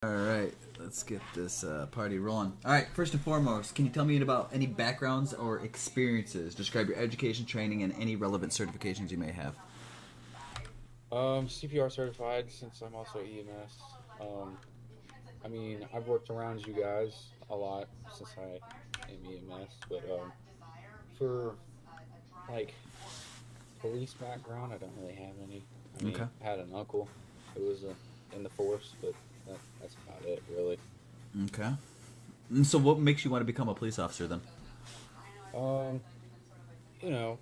All right, let's get this party rolling. All right, first and foremost, can you tell me about any backgrounds or experiences? Describe your education, training, and any relevant certifications you may have. CPR certified since I'm also EMS. Um, I mean, I've worked around you guys a lot since I am EMS, but for like police background, I don't really have any. I Okay. mean, I had an uncle who was in the force, but that's about it, really. Okay. And so, what makes you want to become a police officer then? Um, you know,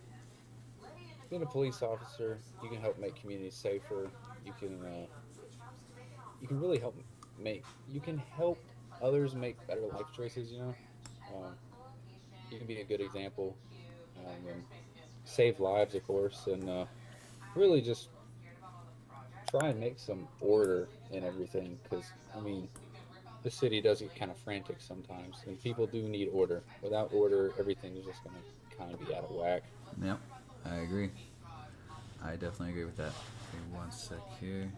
being a police officer, you can help make communities safer. You can really you can help others make better life choices. Um, you can be a good example, and save lives, of course, and really just try and make some order in everything. Because I mean, the city does get kind of frantic sometimes, and people do need order. Without order, everything is just gonna kind of be out of whack. Yep, I agree. I definitely agree with that. Okay, one sec here.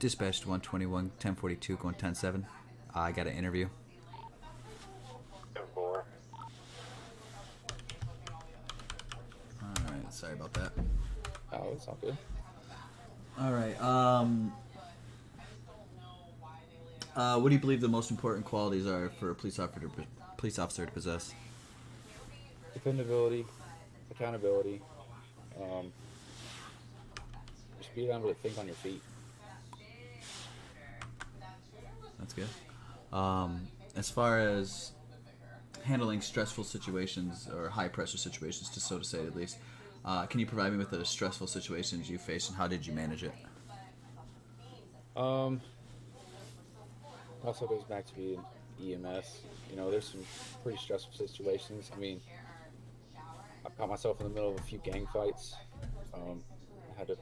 Dispatched 121 1042 going 107. I got an interview. 10-4. All right, sorry about that. Oh, it's all good. All right. What do you believe the most important qualities are for a police officer to possess? Dependability, accountability, um, just be able to think on your feet. That's good. As far as handling stressful situations or high pressure situations, to so to say at least, can you provide me with the stressful situations you faced and how did you manage it? Um, Also goes back to being EMS. There's some pretty stressful situations. I mean, I caught myself in the middle of a few gang fights. Um, I had to,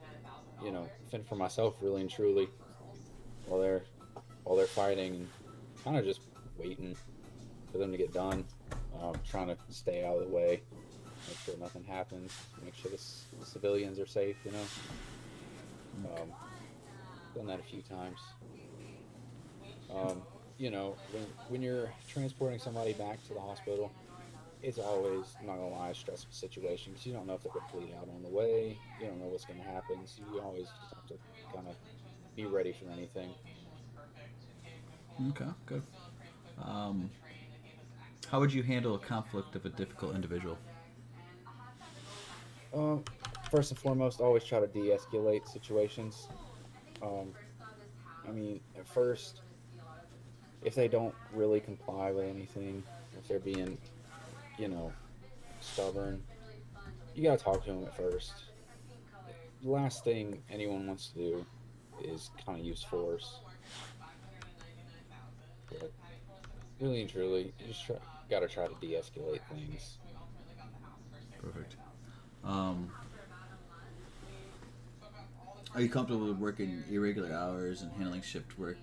fend for myself really and truly while they're while they're fighting, and kind of just waiting for them to get done. Trying to stay out of the way, make sure nothing happens, make sure the civilians are safe. Done that a few times. When you're transporting somebody back to the hospital, it's always, I'm not gonna lie, a stressful situation because you don't know if they're gonna bleed out on the way. You don't know what's gonna happen, so you always just have to kind of be ready for anything. Okay, good. Um, how would you handle a conflict of a difficult individual? Um, First and foremost, always try to de-escalate situations. Um, I mean, at first, if they don't really comply with anything, if they're being, you know, stubborn, you gotta talk to them at first. The last thing anyone wants to do is kind of use force, but really and truly, gotta try to de-escalate things. Perfect. Um, are you comfortable with working irregular hours and handling shift work?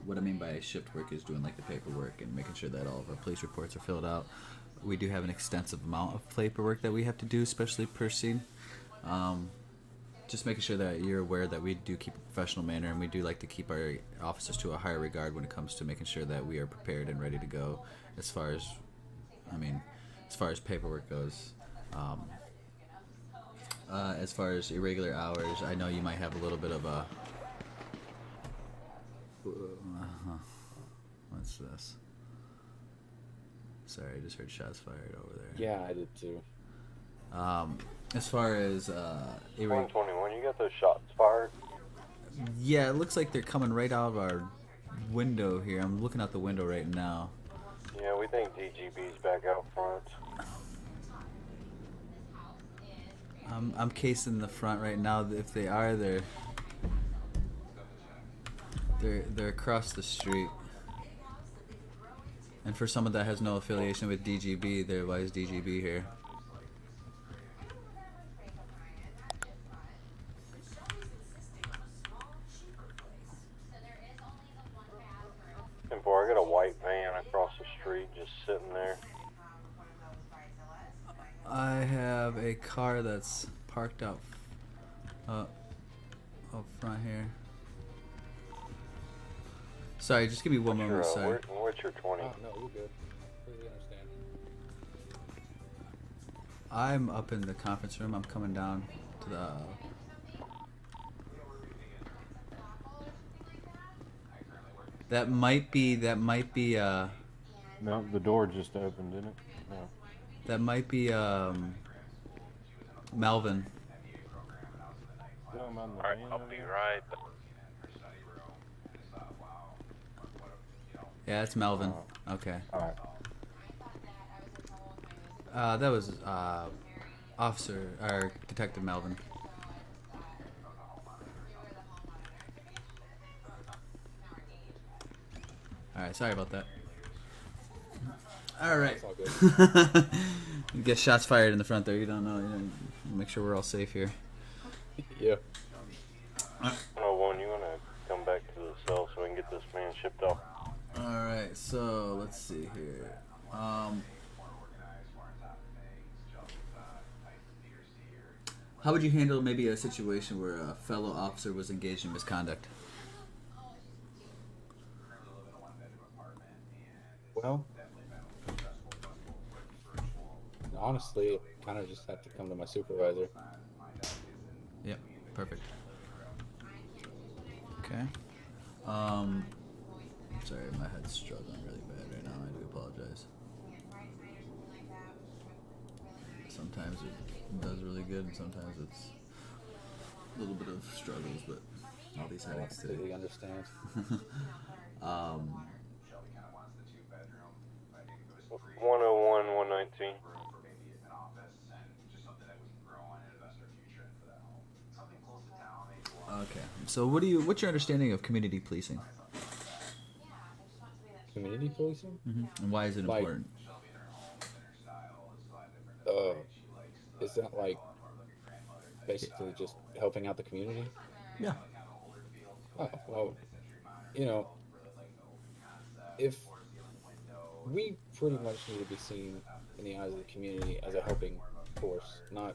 What I mean by shift work is doing like the paperwork and making sure that all of our police reports are filled out. We do have an extensive amount of paperwork that we have to do, especially per scene. Um, just making sure that you're aware that we do keep a professional manner and we do like to keep our officers to a higher regard when it comes to making sure that we are prepared and ready to go as far as, I mean, as far as paperwork goes. Um, as far as irregular hours, I know you might have a little bit of a. What's this? Sorry, I just heard shots fired over there. Yeah, I did too. As far as 121, you got those shots fired? yeah, it looks like they're coming right out of our window here. I'm looking out the window right now. Yeah, we think DGB's back out front. I'm casing the front right now. If they are, they're across the street. And for someone that has no affiliation with DGB, why is DGB here? 10-4, I got a white van across the street just sitting there. I have a car that's parked up front here. Sorry, just give me one moment. Sorry. What's your 20? Oh, no, you're good. Completely understand. I'm up in the conference room. I'm coming down to the. That might be. No, the door just opened, didn't it? No. That might be. Melvin. Alright, I'll be right back. Yeah, it's Melvin. Okay. Alright. That was Officer or Detective Melvin. All right, sorry about that. All right. It's all good. You get shots fired in the front there. You don't know. Make sure we're all safe here. Yeah. 101, you want to come back to the cell so we can get this man shipped off? All right. So let's see here. How would you handle maybe a situation where a fellow officer was engaged in misconduct? Well, honestly, it kind of just have to come to my supervisor. Yep. Perfect. Okay. Sorry, my head's struggling really bad right now. I do apologize. Sometimes it does really good, and sometimes it's a little bit of struggles, but all these headaches today. Completely understand. 101, 119. Okay. So what's your understanding of community policing? Community policing? And why is it Like- important? Is that like basically just helping out the community? Yeah. Oh, well, if we pretty much need to be seen in the eyes of the community as a helping force, not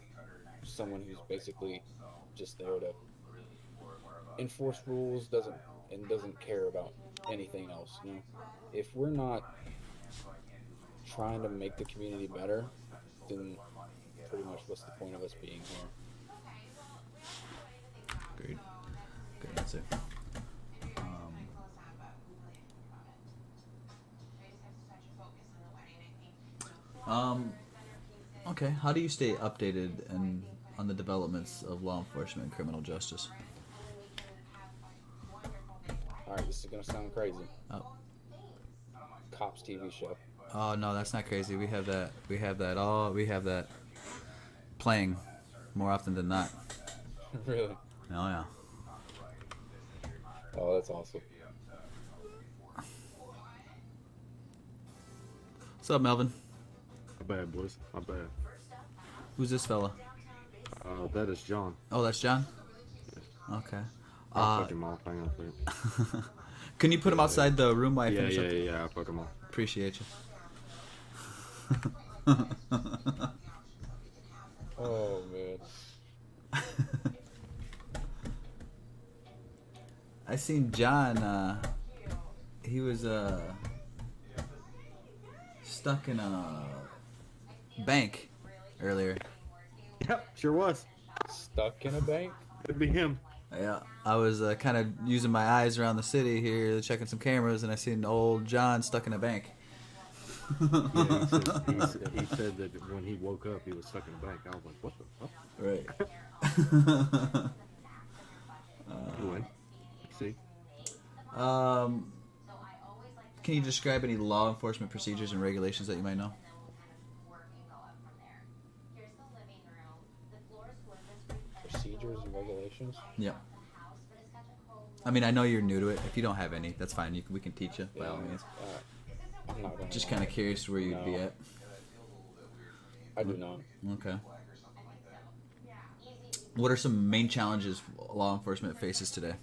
someone who's basically just there to enforce rules, doesn't care about anything else. If we're not trying to make the community better, then pretty much what's the point of us being here? Agreed. Good answer. Okay. How do you stay updated and on the developments of law enforcement and criminal justice? Alright, this is gonna sound crazy. Oh. Cops TV show. Oh no, that's not crazy. We have that. We have that playing more often than not. Really? Oh yeah. Oh, that's awesome. What's up, Melvin? My bad, boys. My bad. Who's this fella? That is John. Oh, that's John. Okay. I'll fuck him off. Hang on a second. Can you put him outside the room while I Yeah, finish up? yeah. I'll fuck him off. Appreciate you. Oh man. I seen John. He was stuck in a bank earlier. Yep, sure was. Stuck in a bank? Could be him. Yeah, I was kind of using my eyes around the city here, checking some cameras, and I seen old John stuck in a bank. Yeah, he said that when he woke up, he was stuck in a bank. I was like, what the fuck? Right. Anyway, see. Can you describe any law enforcement procedures and regulations that you might know? Procedures and regulations? Yeah. I mean, I know you're new to it. If you don't have any, that's fine. We can teach you by all means. I'm not gonna Just lie. kind of curious where you'd be No. at. I do not. Okay. What are some main challenges law enforcement faces today?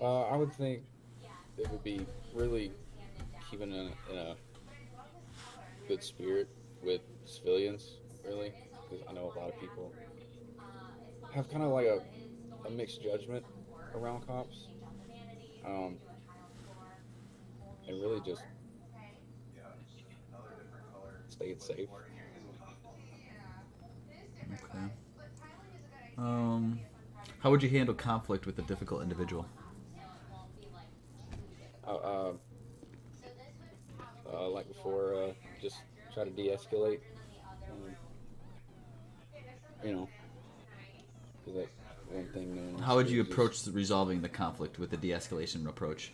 I would think it would be really keeping in a good spirit with civilians, really, because I know a lot of people have kind of like a mixed judgment around cops. And really just staying safe. Okay. How would you handle conflict with a difficult individual? Uh, like before, just try to de-escalate. Um, you know, 'cause that one thing. No one How would you is approach resolving the conflict with a de-escalation approach?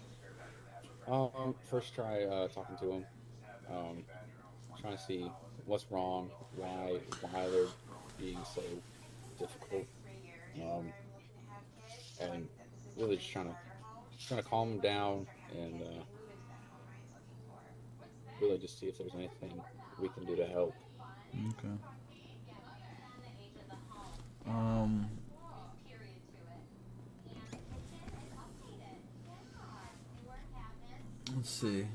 first try talking to them. Trying to see what's wrong, why they're being so difficult, and really just trying to calm them down and really just see if there's anything we can do to help. Okay. Um, let's see.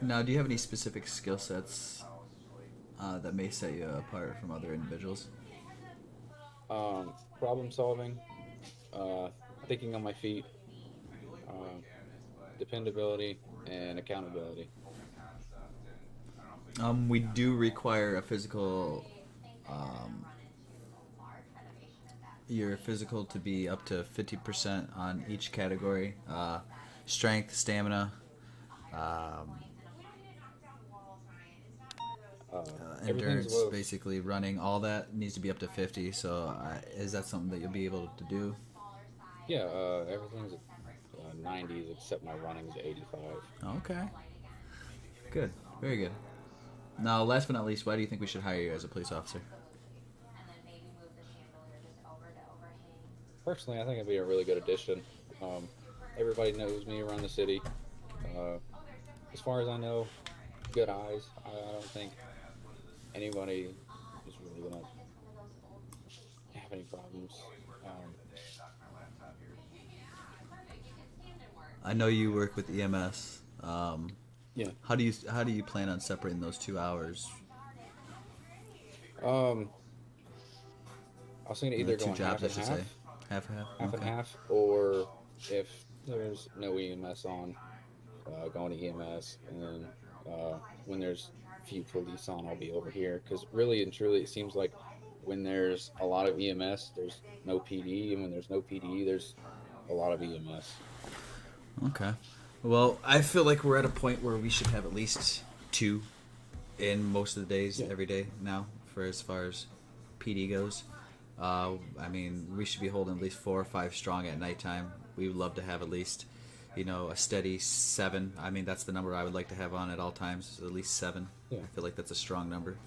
Now, do you have any specific skill sets that may set you apart from other individuals? Problem solving, thinking on my feet, dependability, and accountability. We do require a physical, your physical to be up to 50% on each category. Strength, stamina, Everything's endurance, basically running, all that needs to be up to 50. So is that something that you'll be able to do? Yeah, everything's 90s except my running's 85. Okay. Good. Very good. Now, last but not least, why do you think we should hire you as a police officer? Personally, I think it'd be a really good addition. Everybody knows me around the city. As far as I know, good eyes. I don't think anybody is really gonna have any problems. I know you work with EMS. Yeah. How do you plan on separating those 2 hours? I was thinking either Two going jobs, half I and should half, say. Half and half. half and Okay. half, or if there's no EMS on, going to EMS, and then when there's few police on, I'll be over here. Because really and truly, it seems like when there's a lot of EMS, there's no PD, and when there's no PD, there's a lot of EMS. Okay. Well, I feel like we're at a point where we should have at least 2 in most of the days, Yeah. every day now, for as far as PD goes. I mean, we should be holding at least 4 or 5 strong at nighttime. We would love to have at least, a steady 7. I mean, that's the number I would like to have on at all times, at least 7. Yeah. I feel like that's a strong number.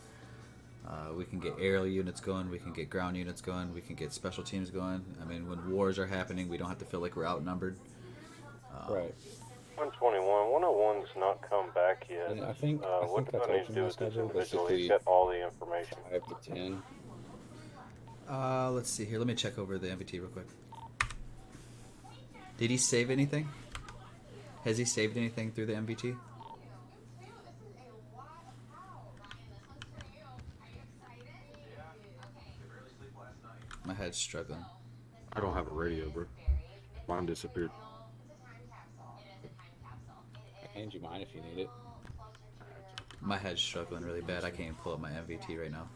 We can get aerial units going, we can get ground units going, we can get special teams going. I mean, when wars are happening, we don't have to feel like we're outnumbered. Right. 121. 101's not come back yet. And I think What do I I told need you to my do with this schedule. individual? Basically, He's got all the information. 5 to 10. Let's see here. Let me check over the MVT real quick. Did he save anything? Has he saved anything through the MVT? My head's struggling. I don't have a radio, bro. Mine disappeared. I can hand you mine if you need it. My head's struggling really bad. I can't even pull up my MVT right now.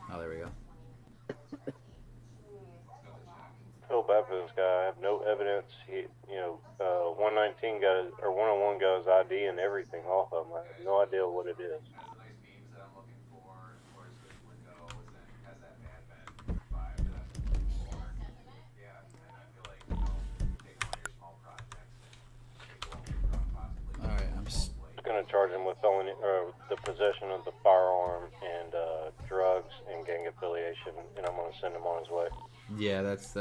Oh, there we go. Feel bad for this guy. I have no evidence. 119 got his, or 101 got his ID and everything off of him. I have no idea what it is. All right, I'm. Going to charge him with felony, or the possession of the firearm and drugs and gang affiliation, and I'm going to send him on his way. Yeah, that's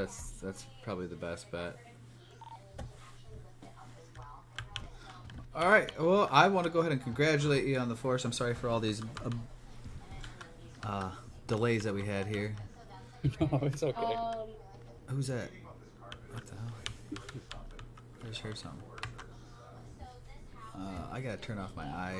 probably the best bet. All right. Well, I want to go ahead and congratulate you on the force. I'm sorry for all these delays that we had here. No, it's okay. Who's that? What the hell? I just heard something. I gotta turn off my eyes.